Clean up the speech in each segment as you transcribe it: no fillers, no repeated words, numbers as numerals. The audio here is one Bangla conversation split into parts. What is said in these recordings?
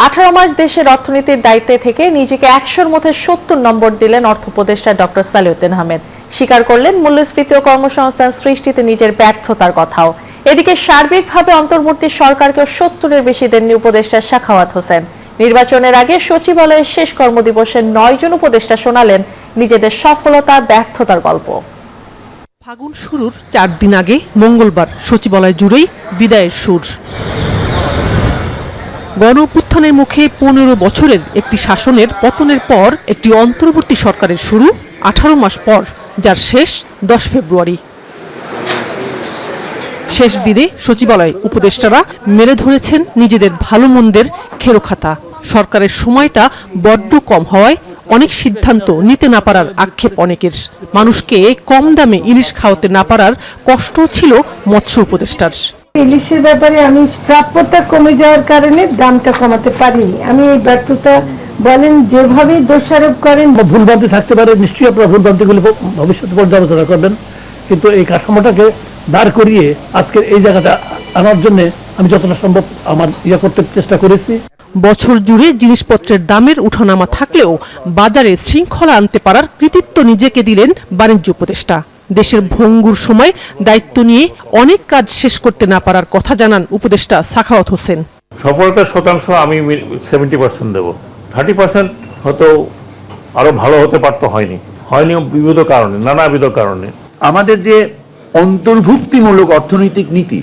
18 মাস দেশের অর্থনীতির দায়িত্বে থেকে নিজেকে 100-র মধ্যে 70 নম্বর দিলেন অর্থ উপদেষ্টা ডক্টর সালেউদ্দিন আহমেদ। স্বীকার করলেন মূল্যস্ফীতি ও কর্মসংস্থান সৃষ্টিতে নিজের ব্যর্থতার কথাও। এদিকে সার্বিকভাবে অন্তর্বর্তী সরকারকেও 70-এর বেশি দেননি উপদেষ্টা সাখাওয়াত হোসেন। নির্বাচনের আগে সচিবালয়ের শেষ কর্মদিবসে 9 জন উপদেষ্টা শোনালেন নিজেদের সফলতা ব্যর্থতার গল্প। ফাগুন শুরুর 4 দিন আগে মঙ্গলবার সচিবালয় জুড়েই বিদায়ের সুর। গণঅভ্যুত্থানের মুখে 15 বছরের একটি শাসনের পতনের পর একটি অন্তর্বর্তী সরকারের শুরু 18 মাস পর, যার শেষ 10 ফেব্রুয়ারি। শেষ দিনে সচিবালয়ে উপদেষ্টারা মেলে ধরেছেন নিজেদের ভালো মন্দের খেরোখাতা। সরকারের সময়টা বড্ড কম হওয়ায় অনেক সিদ্ধান্ত নিতে না পারার আক্ষেপ অনেকের। মানুষকে কম দামে ইলিশ খাওয়াতে না পারার কষ্ট ছিল মৎস্য উপদেষ্টার। ইলিশের ব্যাপারে আমি প্রাপ্যতা কমে যাওয়ার কারণে দামটা কমাতে পারিনি। আমি এই ব্যর্থতা বলেন যেভাবে দোষারোপ করেন। ভুলভ্রান্তি থাকতে পারে, নিশ্চয়ই আপনারা ভুলভ্রান্তিগুলো ভবিষ্যতে পর্যালোচনা করবেন, কিন্তু এই কাঠামোটাকে দাঁড় করিয়ে আজকের এই জায়গাটা আনার জন্য আমি যতটা সম্ভব আমার করতে চেষ্টা করেছি। বছর জুড়ে জিনিসপত্রের দামের উঠানামা থাকলেও বাজারে শৃঙ্খলা আনতে পারার কৃতিত্ব নিজেকে দিলেন বাণিজ্য উপদেষ্টা। দেশের ভঙ্গুর সময় দায়িত্ব নিয়ে অনেক কাজ শেষ করতে না পারার কথা জানান উপদেষ্টা সাখাওয়াত হোসেন। সফলতার শতাংশ আমি 70% দেব। 30% হয়তো আরো ভালো হতে পারতো, হয়নি বিবিধ কারণে, নানাবিধ কারণে। আমাদের যে অন্তর্ভুক্তিমূলক অর্থনৈতিক নীতি,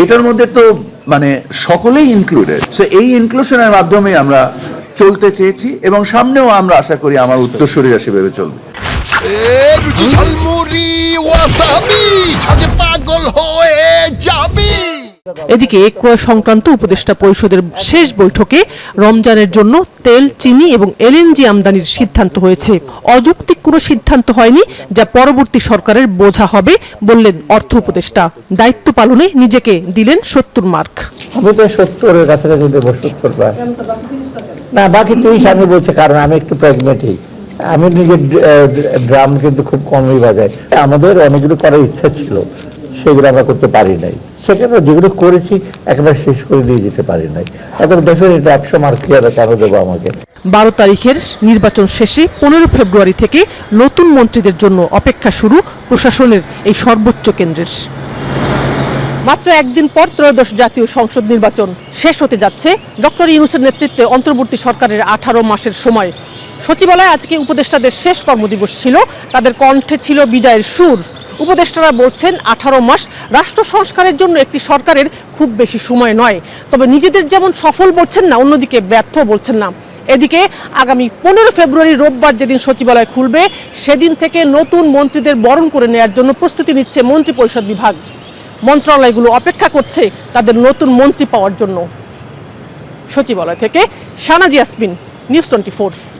এটার মধ্যে তো মানে সকলেই ইনক্লুডেড। সো এই ইনক্লুশনের মাধ্যমে আমরা চলতে চেয়েছি এবং সামনেও আমরা আশা করি আমার উত্তরসূরিরা সেভাবে চলবে। এদিকে ক্রয় সংক্রান্ত উপদেষ্টা পরিষদের শেষ বৈঠকে রমজানের জন্য তেল, চিনি এবং এলএনজি আমদানির সিদ্ধান্ত হয়েছে। অযৌক্তিক কোনো সিদ্ধান্ত হয়নি যা পরবর্তী সরকারের বোঝা হবে বললেন অর্থ উপদেষ্টা। দায়িত্ব পালনে নিজেকে দিলেন 70 মার্ক। আমি তো 70-এর কাছাকাছি দেবো, 70 পাই না, বাকি 30 আমি বলছি, কারণ আমি একটু প্র্যাগমেটিক। আমি নিজের ড্রাম কিন্তু খুব কমই বাজাই। আমাদের অনেকগুলো করার ইচ্ছা ছিল, সেগুলো আমরা করতে পারি নাই। সেখানে যেগুলো করেছি একেবারে শেষ করে দিয়ে যেতে পারি নাই। এখন দেখুন এটা 100 মার্ক কেন দেবো আমাকে। 12 তারিখের নির্বাচন শেষে 15 ফেব্রুয়ারি থেকে নতুন মন্ত্রীদের জন্য অপেক্ষা শুরু প্রশাসনের এই সর্বোচ্চ কেন্দ্রের। মাত্র একদিন পর ত্রয়োদশ জাতীয় সংসদ নির্বাচন শেষ হতে যাচ্ছে ডক্টর ইউনূসের নেতৃত্বে অন্তর্বর্তী সরকারের 18 মাসের সময়। সচিবালয়ে আজকে উপদেষ্টাদের শেষ কর্মদিবস ছিল, তাদের কণ্ঠে ছিল বিদায়ের সুর। উপদেষ্টারা বলছেন 18 মাস রাষ্ট্র সংস্কারের জন্য একটি সরকারের খুব বেশি সময় নয়, তবে নিজেদের যেমন সফল বলছেন না, অন্যদিকে ব্যর্থ বলছেন না। এদিকে আগামী 15 ফেব্রুয়ারি রোববার যেদিন সচিবালয় খুলবে, সেদিন থেকে নতুন মন্ত্রীদের বরণ করে নেওয়ার জন্য প্রস্তুতি নিচ্ছে মন্ত্রিপরিষদ বিভাগ। মন্ত্রণালয়গুলো অপেক্ষা করছে তাদের নতুন মন্ত্রী পাওয়ার জন্য। সচিবালয় থেকে শাহনাজ ইয়াসমিন, নিউজ 24।